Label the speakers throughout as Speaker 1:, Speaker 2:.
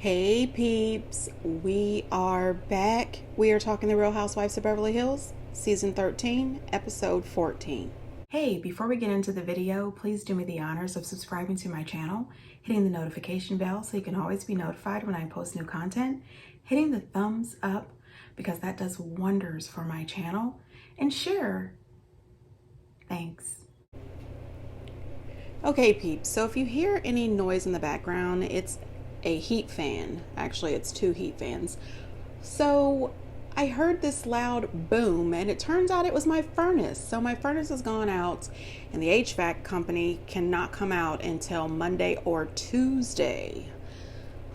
Speaker 1: Hey peeps, we are back. We are talking The Real Housewives of Beverly Hills, season 13, episode 14. Hey, before we get into the video, please do me the honors of subscribing to my channel, hitting the notification bell so you can always be notified when I post new content, hitting the thumbs up because that does wonders for my channel, and share. Thanks. Okay peeps, so if you hear any noise in the background, it's a heat fan. Actually, it's two heat fans. So I heard this loud boom and it turns out it was my furnace. So my furnace has gone out and the HVAC company cannot come out until Monday or Tuesday.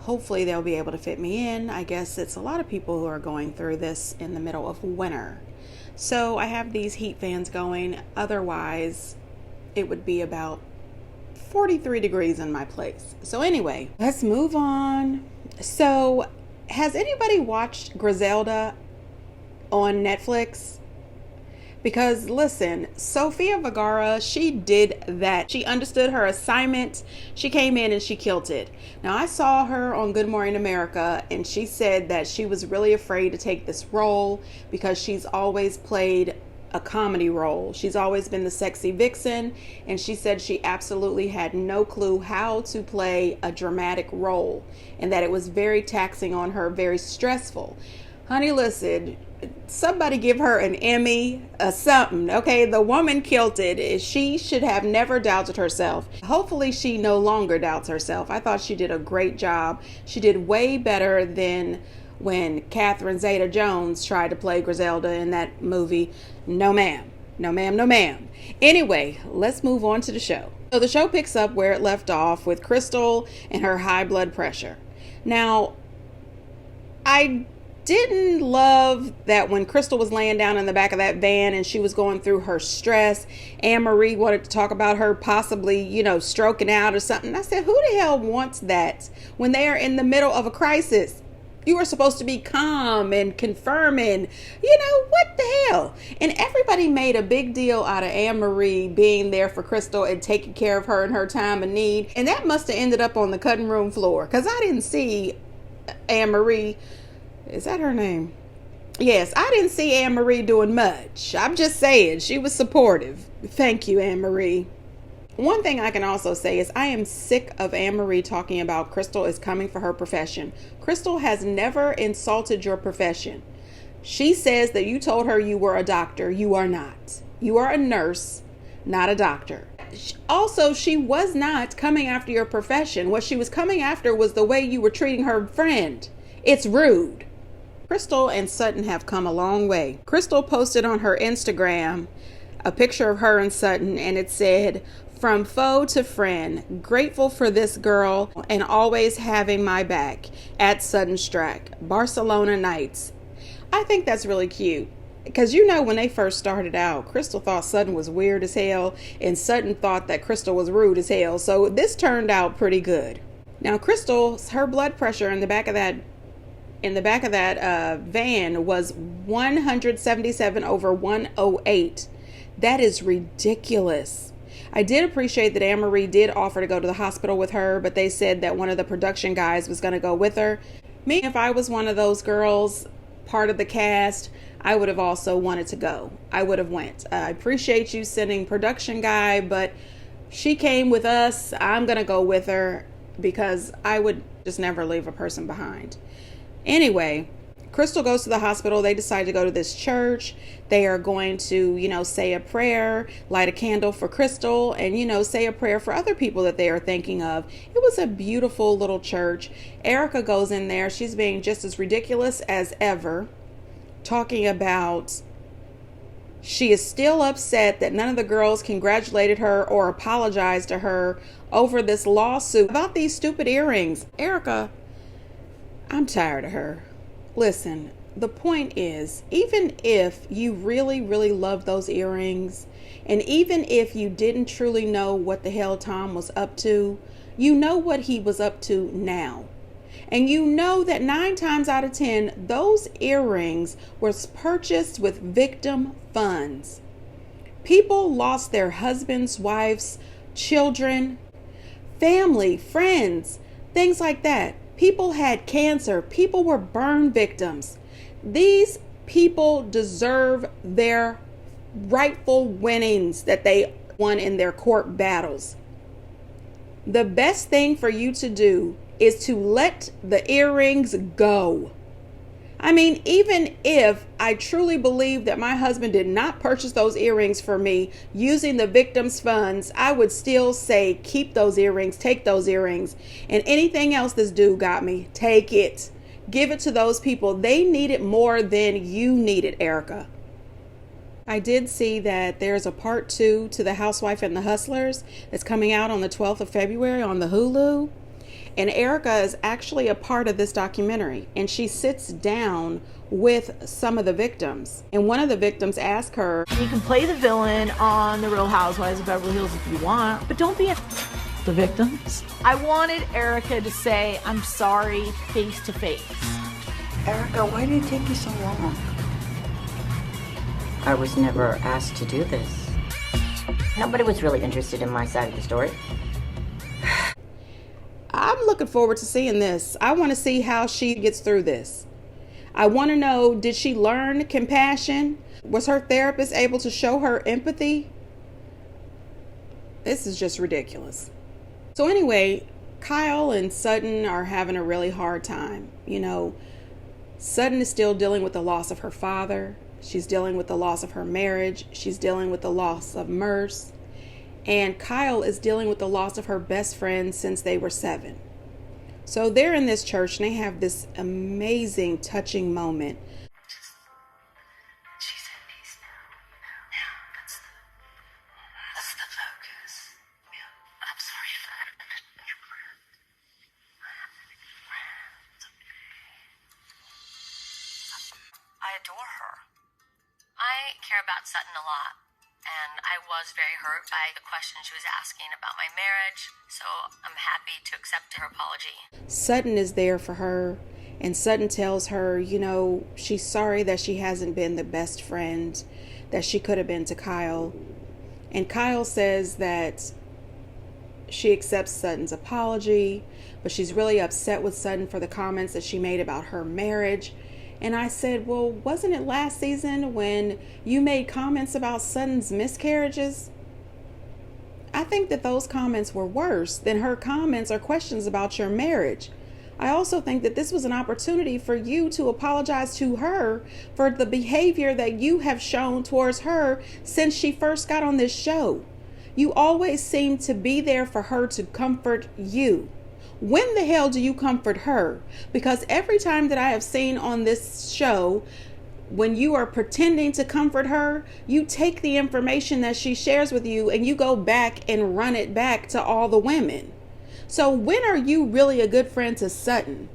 Speaker 1: Hopefully they'll be able to fit me in. I guess it's a lot of people who are going through this in the middle of winter. So I have these heat fans going. Otherwise, it would be about 43 degrees in my place. So anyway, let's move on. So has anybody watched Griselda on Netflix? Because listen, Sofia Vergara, she did that. She understood her assignment. She came in and she killed it. Now I saw her on Good Morning America and she said that she was really afraid to take this role because she's always played a comedy role. She's always been the sexy vixen, and she said she absolutely had no clue how to play a dramatic role and that it was very taxing on her, very stressful. Honey, listen, somebody give her an Emmy or something, okay? The woman killed it. She should have never doubted herself. Hopefully she no longer doubts herself. I thought she did a great job. She did way better than when Catherine Zeta-Jones tried to play Griselda in that movie. No ma'am, no ma'am, no ma'am. Anyway, let's move on to the show. So the show picks up where it left off with Crystal and her high blood pressure. Now, I didn't love that when Crystal was laying down in the back of that van and she was going through her stress, Anne-Marie wanted to talk about her possibly, stroking out or something. I said, who the hell wants that when they are in the middle of a crisis? You were supposed to be calm and confirming, what the hell? And everybody made a big deal out of Anne-Marie being there for Crystal and taking care of her in her time of need. And that must have ended up on the cutting room floor because I didn't see Anne-Marie. Is that her name? Yes, I didn't see Anne-Marie doing much. I'm just saying she was supportive. Thank you, Anne-Marie. One thing I can also say is I am sick of Anne-Marie talking about Crystal is coming for her profession. Crystal has never insulted your profession. She says that you told her you were a doctor. You are not. You are a nurse, not a doctor. Also, she was not coming after your profession. What she was coming after was the way you were treating her friend. It's rude. Crystal and Sutton have come a long way. Crystal posted on her Instagram a picture of her and Sutton, and it said, "From foe to friend, grateful for this girl and always having my back at Sutton Strack, Barcelona Nights." I think that's really cute because when they first started out, Crystal thought Sutton was weird as hell and Sutton thought that Crystal was rude as hell. So this turned out pretty good. Now Crystal, her blood pressure in the back of that van was 177 over 108. That is ridiculous. I did appreciate that Anne-Marie did offer to go to the hospital with her, but they said that one of the production guys was going to go with her. Me, if I was one of those girls, part of the cast, I would have also wanted to go. I would have went. I appreciate you sending production guy, but she came with us. I'm going to go with her because I would just never leave a person behind. Anyway, Crystal goes to the hospital. They decide to go to this church. They are going to, say a prayer, light a candle for Crystal, and, say a prayer for other people that they are thinking of. It was a beautiful little church. Erica goes in there. She's being just as ridiculous as ever, talking about she is still upset that none of the girls congratulated her or apologized to her over this lawsuit about these stupid earrings. Erica, I'm tired of her. Listen, the point is, even if you really, really love those earrings, and even if you didn't truly know what the hell Tom was up to, you know what he was up to now. And you know that 9 times out of 10, those earrings were purchased with victim funds. People lost their husbands, wives, children, family, friends, things like that. People had cancer. People were burn victims. These people deserve their rightful winnings that they won in their court battles. The best thing for you to do is to let the earrings go. I mean, even if I truly believe that my husband did not purchase those earrings for me using the victim's funds, I would still say keep those earrings, take those earrings, and anything else this dude got me, take it. Give it to those people. They need it more than you need it, Erica. I did see that there's a part 2 to The Housewife and the Hustlers that's coming out on the 12th of February on the Hulu. And Erica is actually a part of this documentary, and she sits down with some of the victims. And one of the victims asked her,
Speaker 2: you can play the villain on The Real Housewives of Beverly Hills if you want, but don't be the victims. I wanted Erica to say, I'm sorry, face to face.
Speaker 3: Erica, why did it take you so long? I was never asked to do this. Nobody was really interested in my side of the story.
Speaker 1: I'm looking forward to seeing this. I want to see how she gets through this. I want to know, did she learn compassion? Was her therapist able to show her empathy? This is just ridiculous. So anyway, Kyle and Sutton are having a really hard time. You know, Sutton is still dealing with the loss of her father. She's dealing with the loss of her marriage. She's dealing with the loss of Merce. And Kyle is dealing with the loss of her best friend since they were 7. So they're in this church and they have this amazing, touching moment.
Speaker 4: She's at peace now. Now, that's the focus. Yeah, I'm sorry if I haven't been your friend. I haven't been your friend. It's okay. I adore her. I care about Sutton a lot. And I was very hurt by the questions she was asking about my marriage, so I'm happy to accept her apology.
Speaker 1: Sutton is there for her, and Sutton tells her, you know, she's sorry that she hasn't been the best friend that she could have been to Kyle. And Kyle says that she accepts Sutton's apology, but she's really upset with Sutton for the comments that she made about her marriage. And I said, well, wasn't it last season when you made comments about Sutton's miscarriages? I think that those comments were worse than her comments or questions about your marriage. I also think that this was an opportunity for you to apologize to her for the behavior that you have shown towards her since she first got on this show. You always seem to be there for her to comfort you. When the hell do you comfort her? Because every time that I have seen on this show, when you are pretending to comfort her, you take the information that she shares with you and you go back and run it back to all the women. So when are you really a good friend to Sutton?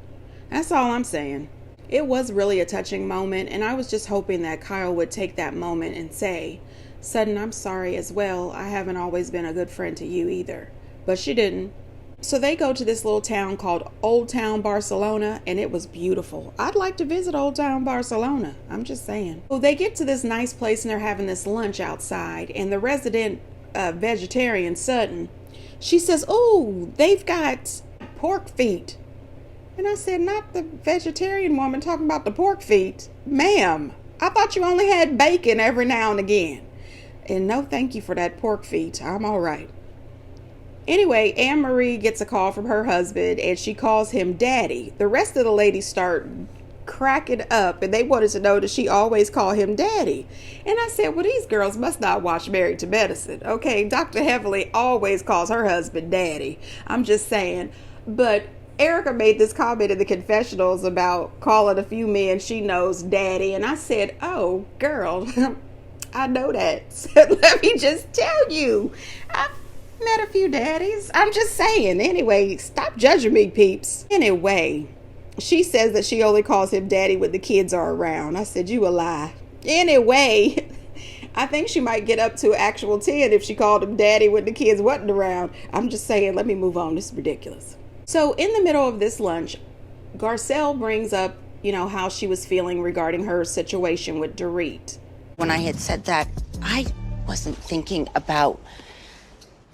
Speaker 1: That's all I'm saying. It was really a touching moment, and I was just hoping that Kyle would take that moment and say, Sutton, I'm sorry as well. I haven't always been a good friend to you either. But she didn't. So they go to this little town called Old Town Barcelona, and it was beautiful. I'd like to visit Old Town Barcelona. I'm just saying. So they get to this nice place and they're having this lunch outside, and the resident vegetarian, Sutton, she says, oh, they've got pork feet. And I said, not the vegetarian woman talking about the pork feet. Ma'am, I thought you only had bacon every now and again. And no thank you for that pork feet. I'm all right. Anyway, Anne-Marie gets a call from her husband and she calls him daddy. The rest of the ladies start cracking up and they wanted to know that she always called him daddy. And I said, well, these girls must not watch Married to Medicine. Okay, Dr. Heavily always calls her husband daddy. I'm just saying. But Erica made this comment in the confessionals about calling a few men she knows daddy. And I said, oh, girl, I know that. So let me just tell you. I've met a few daddies. I'm just saying. Anyway, stop judging me, peeps. Anyway, she says that she only calls him daddy when the kids are around. I said, you a lie. Anyway, I think she might get up to actual 10 if she called him daddy when the kids wasn't around. I'm just saying, let me move on. This is ridiculous. So in the middle of this lunch, Garcelle brings up, you know, how she was feeling regarding her situation with Dorit.
Speaker 5: When I had said that, I wasn't thinking about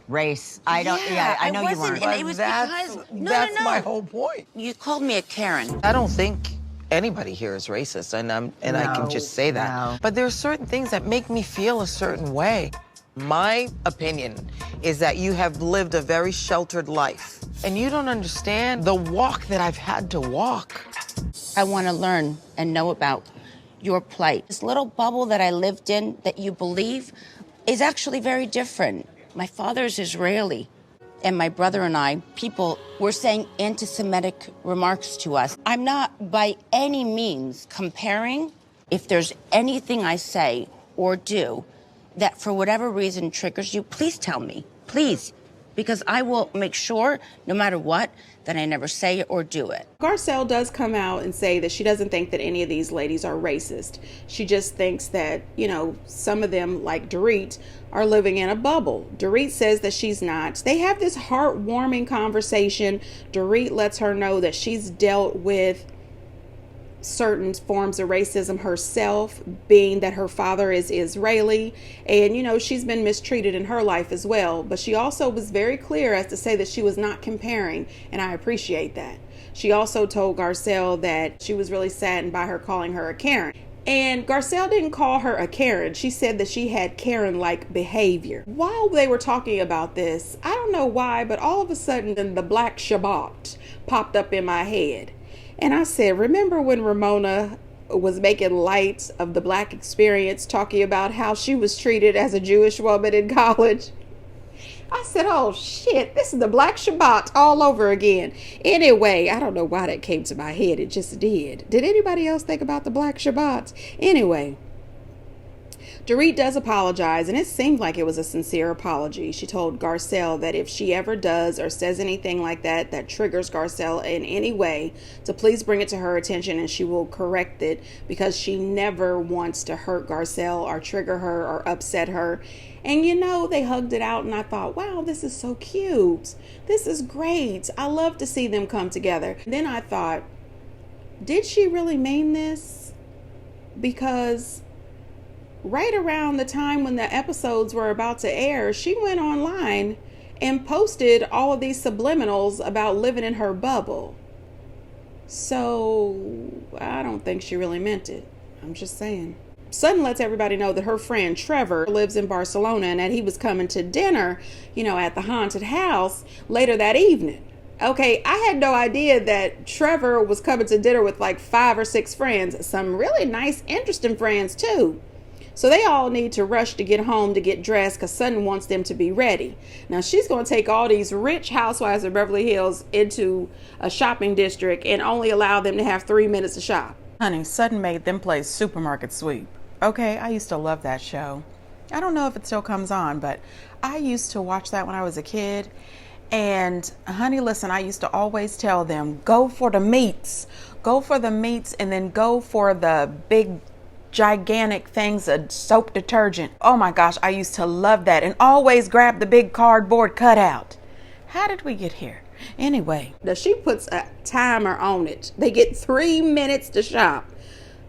Speaker 3: Race. I don't. Yeah, I know you weren't.
Speaker 5: And it was
Speaker 6: that's
Speaker 5: because
Speaker 6: that's my whole point.
Speaker 5: you called me a Karen.
Speaker 6: I don't think anybody here is racist, and I can just say that.
Speaker 3: No.
Speaker 6: But there are certain things that make me feel a certain way. My opinion is that you have lived a very sheltered life, and you don't understand the walk that I've had to walk.
Speaker 5: I want to learn and know about your plight. This little bubble that I lived in that you believe is actually very different. My father is Israeli, and my brother and I, people were saying anti-Semitic remarks to us. I'm not by any means comparing. If there's anything I say or do that for whatever reason triggers you, please tell me, please. Because I will make sure, no matter what, that I never say it or do it.
Speaker 1: Garcelle does come out and say that she doesn't think that any of these ladies are racist. She just thinks that, you know, some of them, like Dorit, are living in a bubble. Dorit says that she's not. They have this heartwarming conversation. Dorit lets her know that she's dealt with certain forms of racism herself, being that her father is Israeli, and you know, she's been mistreated in her life as well. But she also was very clear as to say that she was not comparing, and I appreciate that. She also told Garcelle that she was really saddened by her calling her a Karen. And Garcelle didn't call her a Karen. She said that she had Karen-like behavior. While they were talking about this, I don't know why, but all of a sudden the Black Shabbat popped up in my head. And I said, remember when Ramona was making light of the Black experience, talking about how she was treated as a Jewish woman in college? I said, oh shit, this is the Black Shabbat all over again. Anyway, I don't know why that came to my head. It just did. Did anybody else think about the Black Shabbat? Anyway, Dorit does apologize, and it seemed like it was a sincere apology. She told Garcelle that if she ever does or says anything like that that triggers Garcelle in any way, to please bring it to her attention and she will correct it, because she never wants to hurt Garcelle or trigger her or upset her. And you know, they hugged it out, and I thought, wow, this is so cute. This is great. I love to see them come together. Then I thought, did she really mean this? Because right around the time when the episodes were about to air, she went online and posted all of these subliminals about living in her bubble. So I don't think she really meant it. I'm just saying. Sutton lets everybody know that her friend Trevor lives in Barcelona and that he was coming to dinner, you know, at the haunted house later that evening. Okay, I had no idea that Trevor was coming to dinner with like 5 or 6 friends, some really nice, interesting friends too. So they all need to rush to get home to get dressed because Sutton wants them to be ready. Now she's going to take all these rich housewives of Beverly Hills into a shopping district and only allow them to have 3 minutes to shop. Honey, Sutton made them play Supermarket Sweep. Okay, I used to love that show. I don't know if it still comes on, but I used to watch that when I was a kid. And honey, listen, I used to always tell them, go for the meats. Go for the meats and then go for the big gigantic things of soap detergent. Oh my gosh, I used to love that. And always grab the big cardboard cutout. How did we get here? Anyway, she puts a timer on it. They get 3 minutes to shop.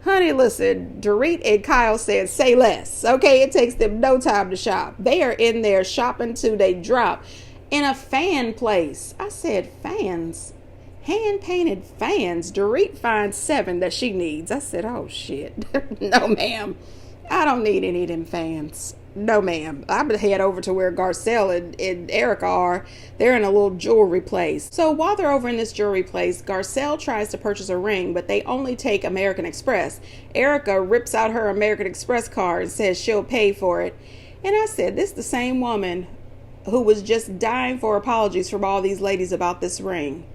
Speaker 1: Honey, listen, Dorit and Kyle said, say less. Okay, it takes them no time to shop. They are in there shopping till they drop in a fan place. I said, fans? Hand-painted fans? Dorit finds 7 that she needs. I said, oh shit. No, ma'am. I don't need any of them fans. No, ma'am. I'm going to head over to where Garcelle and Erica are. They're in a little jewelry place. So while they're over in this jewelry place, Garcelle tries to purchase a ring, but they only take American Express. Erica rips out her American Express card and says she'll pay for it. And I said, this is the same woman who was just dying for apologies from all these ladies about this ring.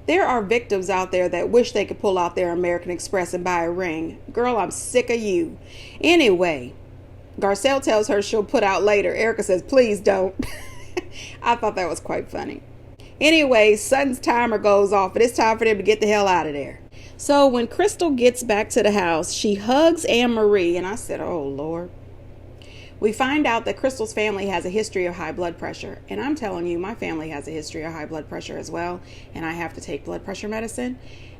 Speaker 1: There are victims out there that wish they could pull out their American Express and buy a ring. Girl, I'm sick of you. Anyway, Garcelle tells her she'll put out later. Erica says, please don't. I thought that was quite funny. Anyway, Sutton's timer goes off, and it's time for them to get the hell out of there. So when Crystal gets back to the house, she hugs Anne-Marie, and I said, oh, Lord. We find out that Crystal's family has a history of high blood pressure. And I'm telling you, my family has a history of high blood pressure as well. And I have to take blood pressure medicine.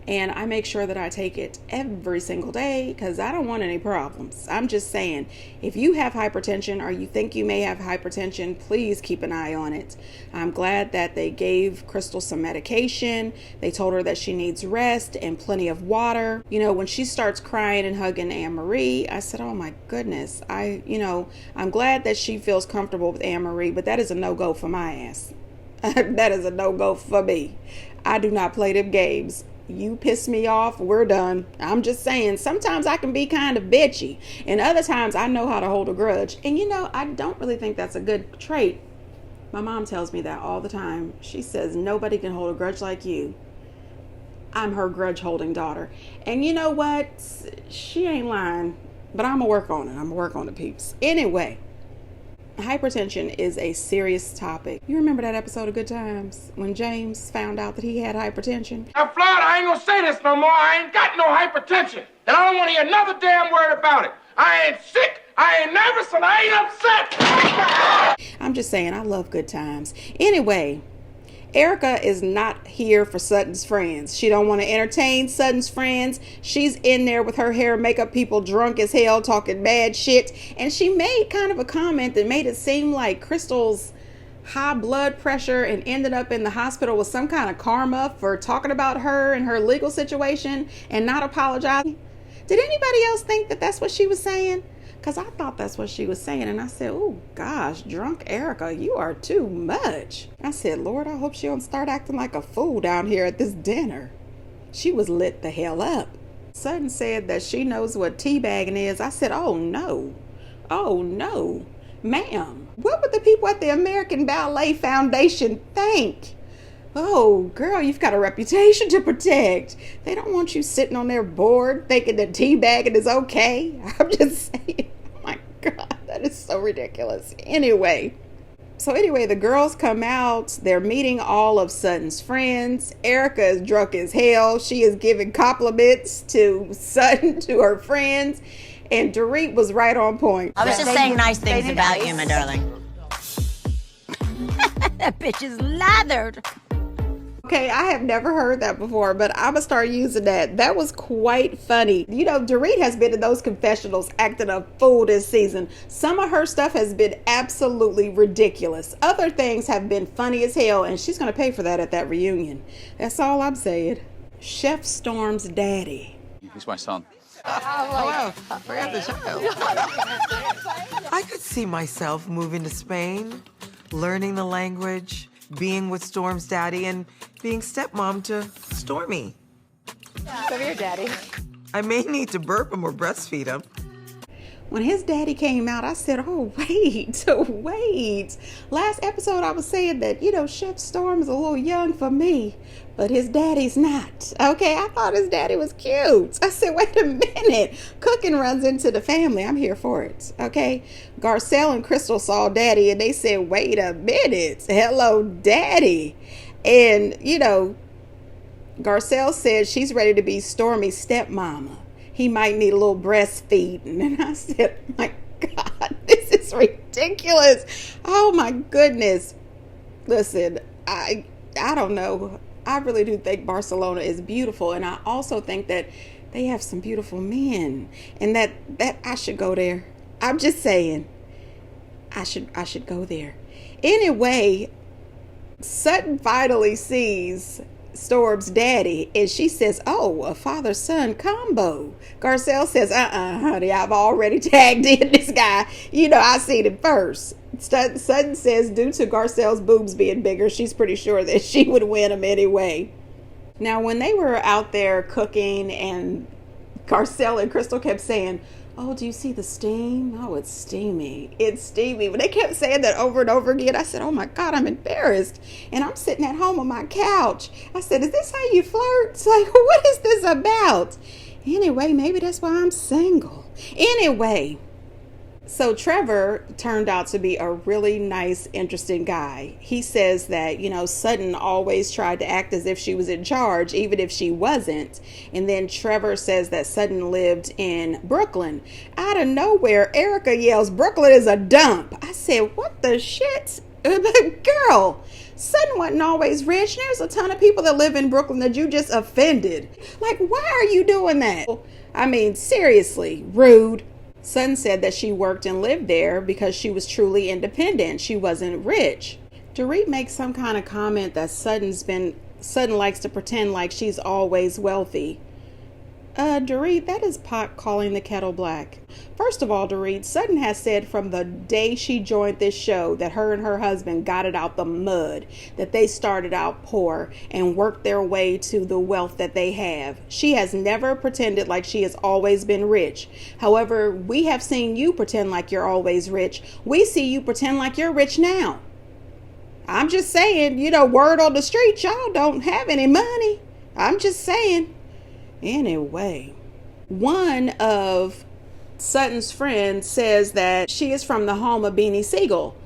Speaker 1: And I make sure that I take it every single day because I don't want any problems. I'm just saying, if you have hypertension or you think you may have hypertension, please keep an eye on it. I'm glad that they gave Crystal some medication. They told her that she needs rest and plenty of water. You know, when she starts crying and hugging Anne-Marie, I said, oh my goodness. I'm glad that she feels comfortable with Anne-Marie, but that is a no-go for my ass. That is a no-go for me. I do not play them games. You piss me off, we're done. I'm just saying, sometimes I can be kind of bitchy, and other times I know how to hold a grudge. And I don't really think that's a good trait. My mom tells me that all the time. She says, nobody can hold a grudge like you. I'm her grudge holding daughter. And you know what? She ain't lying, but I'm gonna work on it. I'm gonna work on it, peeps. Anyway, hypertension is a serious topic. You remember that episode of Good Times when James found out that he had hypertension?
Speaker 7: Now, Florida, I ain't gonna say this no more. I ain't got no hypertension. And I don't want to hear another damn word about it. I ain't sick, I ain't nervous, and I ain't upset.
Speaker 1: I'm just saying, I love Good Times. Anyway, Erica is not here for Sutton's friends. She don't want to entertain Sutton's friends. She's in there with her hair and makeup people drunk as hell talking bad shit. And she made kind of a comment that made it seem like Crystal's high blood pressure and ended up in the hospital with some kind of karma for talking about her and her legal situation and not apologizing. Did anybody else think that that's what she was saying? Because I thought that's what she was saying. And I said, oh, gosh, drunk Erica, you are too much. I said, Lord, I hope she don't start acting like a fool down here at this dinner. She was lit the hell up. Sutton said that she knows what teabagging is. I said, oh, no. Oh, no. Ma'am, what would the people at the American Ballet Foundation think? Oh, girl, you've got a reputation to protect. They don't want you sitting on their board thinking that teabagging is okay. I'm just saying, oh my God, that is so ridiculous. Anyway, the girls come out. They're meeting all of Sutton's friends. Erica is drunk as hell. She is giving compliments to Sutton, to her friends. And Dorit was right on point.
Speaker 3: I was just saying nice things about you, my darling.
Speaker 5: That bitch is lathered.
Speaker 1: Okay, I have never heard that before, but I'm gonna start using that. That was quite funny. Dorit has been in those confessionals acting a fool this season. Some of her stuff has been absolutely ridiculous. Other things have been funny as hell, and she's gonna pay for that at that reunion. That's all I'm saying. Chef Storm's daddy.
Speaker 8: He's my son.
Speaker 6: Hello, forgot the child. I could see myself moving to Spain, learning the language, being with Storm's daddy, and being stepmom to Stormy.
Speaker 2: Come here, Daddy.
Speaker 6: I may need to burp him or breastfeed him.
Speaker 1: When his daddy came out, I said, oh, wait. Last episode, I was saying that, Chef Storm is a little young for me, but his daddy's not. Okay, I thought his daddy was cute. I said, wait a minute. Cooking runs into the family. I'm here for it. Okay, Garcelle and Crystal saw daddy, and they said, wait a minute. Hello, daddy. And, Garcelle said she's ready to be Stormy's stepmama. He might need a little breastfeeding. And I said, my God, this is ridiculous. Oh my goodness. Listen, I don't know. I really do think Barcelona is beautiful. And I also think that they have some beautiful men and that I should go there. I'm just saying, I should go there. Anyway, Sutton finally sees Storm's daddy, and she says, oh, a father-son combo. Garcelle says, honey, I've already tagged in this guy. I seen him first. Sutton says, due to Garcelle's boobs being bigger, she's pretty sure that she would win him anyway. Now, when they were out there cooking, and Garcelle and Crystal kept saying, oh, do you see the steam? Oh, it's steamy. It's steamy. When they kept saying that over and over again, I said, oh my God, I'm embarrassed. And I'm sitting at home on my couch. I said, is this how you flirt? It's like, what is this about? Anyway, maybe that's why I'm single. Anyway, so Trevor turned out to be a really nice, interesting guy. He says that, Sutton always tried to act as if she was in charge, even if she wasn't. And then Trevor says that Sutton lived in Brooklyn. Out of nowhere, Erica yells, Brooklyn is a dump. I said, what the shit? Girl. Sutton wasn't always rich. There's a ton of people that live in Brooklyn that you just offended. Like, why are you doing that? I mean, seriously, rude. Sutton said that she worked and lived there because she was truly independent. She wasn't rich. Dorit makes some kind of comment that Sutton likes to pretend like she's always wealthy. Dorit, that is pot calling the kettle black. First of all, Dorit, Sutton has said from the day she joined this show that her and her husband got it out the mud, that they started out poor and worked their way to the wealth that they have. She has never pretended like she has always been rich. However, we have seen you pretend like you're always rich. We see you pretend like you're rich now. I'm just saying, word on the street, y'all don't have any money. I'm just saying. Anyway, one of Sutton's friends says that she is from the home of Beanie Siegel.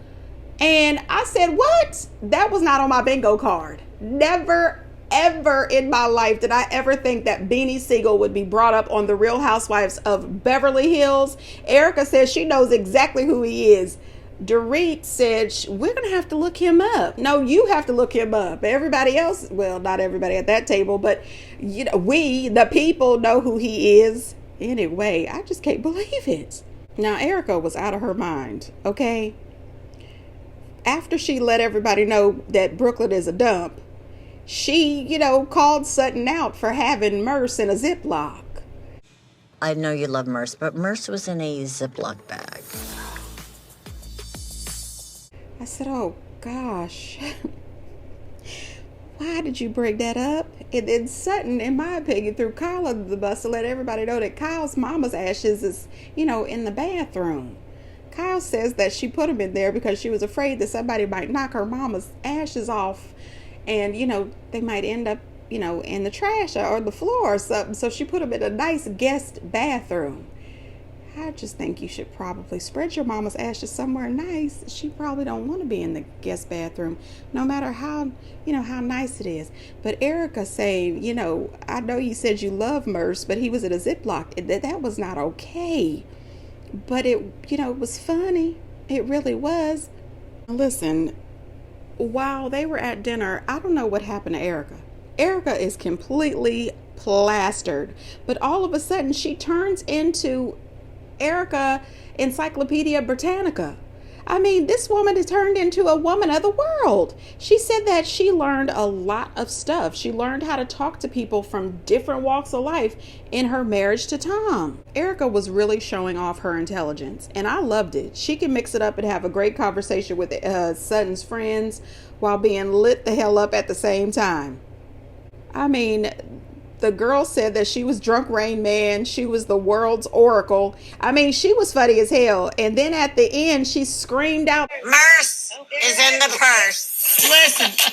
Speaker 1: And I said, what? That was not on my bingo card. Never, ever in my life did I ever think that Beanie Siegel would be brought up on The Real Housewives of Beverly Hills. Erica says she knows exactly who he is. Dorit said, we're going to have to look him up. No, you have to look him up. Everybody else, well, not everybody at that table, but we, the people, know who he is. Anyway, I just can't believe it. Now, Erica was out of her mind, okay? After she let everybody know that Brooklyn is a dump, she, called Sutton out for having Merce in a Ziploc.
Speaker 3: I know you love Merce, but Merce was in a Ziploc bag.
Speaker 1: I said, oh, gosh. Why did you bring that up? And then Sutton, in my opinion, threw Kyle under the bus to let everybody know that Kyle's mama's ashes is, in the bathroom. Kyle says that she put him in there because she was afraid that somebody might knock her mama's ashes off and, they might end up, in the trash or the floor or something. So she put him in a nice guest bathroom. I just think you should probably spread your mama's ashes somewhere nice. She probably don't want to be in the guest bathroom, no matter how, how nice it is. But Erica saying, I know you said you love Merce, but he was in a Ziploc. That was not okay. But it was funny. It really was. Listen, while they were at dinner, I don't know what happened to Erica. Erica is completely plastered. But all of a sudden, she turns into Erica Encyclopedia Britannica. I mean, this woman has turned into a woman of the world. She said that she learned a lot of stuff. She learned how to talk to people from different walks of life in her marriage to Tom. Erica was really showing off her intelligence, and I loved it. She can mix it up and have a great conversation with Sutton's friends while being lit the hell up at the same time. I mean, the girl said that she was Drunk Rain Man. She was the world's oracle. I mean, she was funny as hell. And then at the end, she screamed out,
Speaker 8: Merce is in the purse. Listen.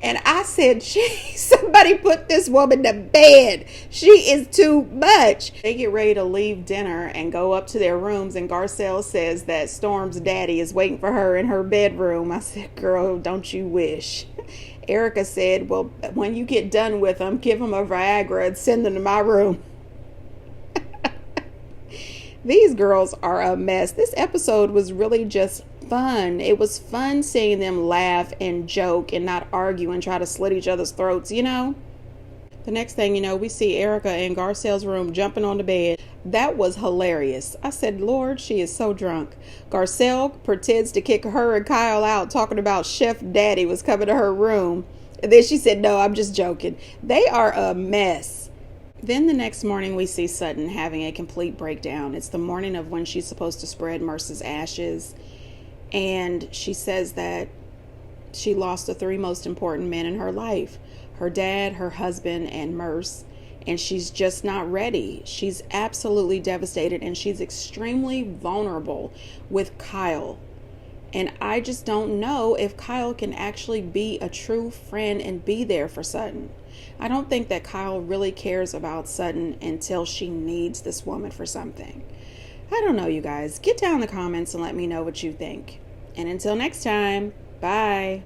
Speaker 1: And I said, somebody put this woman to bed. She is too much. They get ready to leave dinner and go up to their rooms. And Garcelle says that Storm's daddy is waiting for her in her bedroom. I said, girl, don't you wish? Erica said, well, when you get done with them, give them a Viagra and send them to my room. These girls are a mess. This episode was really just fun. It was fun seeing them laugh and joke and not argue and try to slit each other's throats, The next thing you know, we see Erica in Garcelle's room jumping on the bed. That was hilarious. I said, Lord, she is so drunk. Garcelle pretends to kick her and Kyle out, talking about Chef Daddy was coming to her room. And then she said, no, I'm just joking. They are a mess. Then the next morning, we see Sutton having a complete breakdown. It's the morning of when she's supposed to spread Merce's ashes. And she says that she lost the three most important men in her life. Her dad, her husband, and Merce. And she's just not ready. She's absolutely devastated, and she's extremely vulnerable with Kyle. And I just don't know if Kyle can actually be a true friend and be there for Sutton. I don't think that Kyle really cares about Sutton until she needs this woman for something. I don't know, you guys. Get down in the comments and let me know what you think. And until next time, bye.